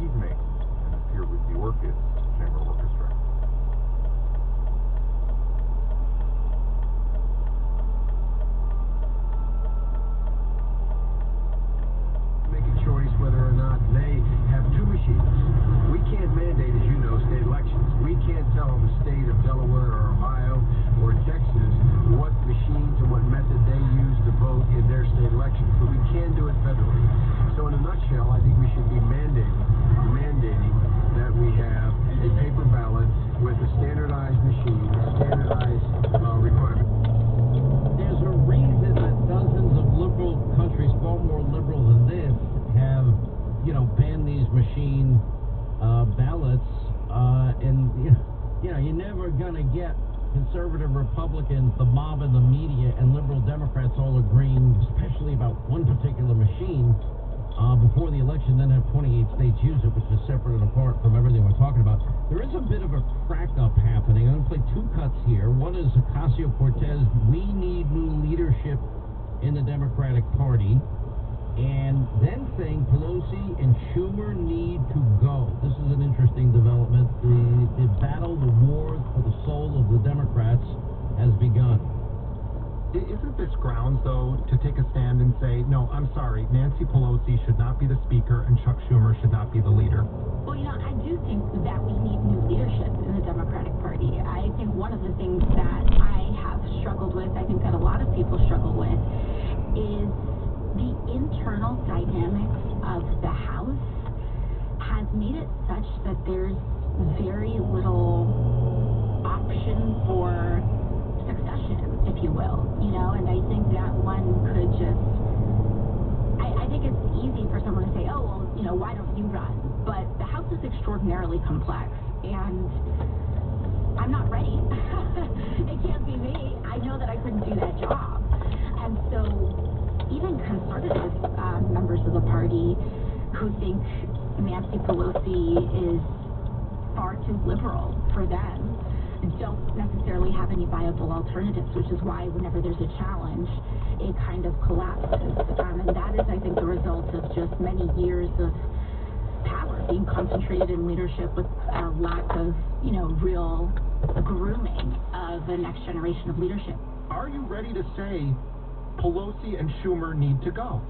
evening and appear with the Orchid Chamber Orchestra. Make a choice whether or not they have two machines. We can't mandate, as you know, state elections. We can't tell the state of Delaware or Ohio or Texas what machines and what method they use to vote in their state elections, but we can do it federally. So in a nutshell, I think we should be mandating that we have a paper ballot with a standardized machine, standardized requirement. There's a reason that dozens of liberal countries, far more liberal than this, have, banned these machine ballots, and you're never gonna get conservative Republicans, the mob and the media, and liberal Democrats all agreeing, especially about one particular machine, before the election, then have 28 states use it, which is separate and apart from everything we're talking about. There is a bit of a crack-up happening. I'm going to play two cuts here. One is Ocasio-Cortez, we need new leadership in the Democratic Party, and then saying Pelosi and Schumer need to go. This is an interesting development. The battle, the war for the soul of the Democrats has begun. Isn't this grounds, though, to take a stand and say, no, I'm sorry, Nancy Pelosi should not be the speaker and Chuck Schumer should not be the leader? Well, I do think that we need new leadership in the Democratic Party. I think one of the things that I have struggled with, I think that a lot of people struggle with, is the internal dynamics of the House has made it such that there's very little option for succession, if you will, and I think that one could just, I think it's easy for someone to say, oh, well, why don't you run? But the House is extraordinarily complex, and I'm not ready. It can't be me. I know that I couldn't do that job. And so even conservative members of the party who think Nancy Pelosi is far too liberal for them don't necessarily have any viable alternatives, which is why whenever there's a challenge, it kind of collapses. And that is, I think, the result of just many years of power being concentrated in leadership with a lack of, real grooming of the next generation of leadership. Are you ready to say Pelosi and Schumer need to go?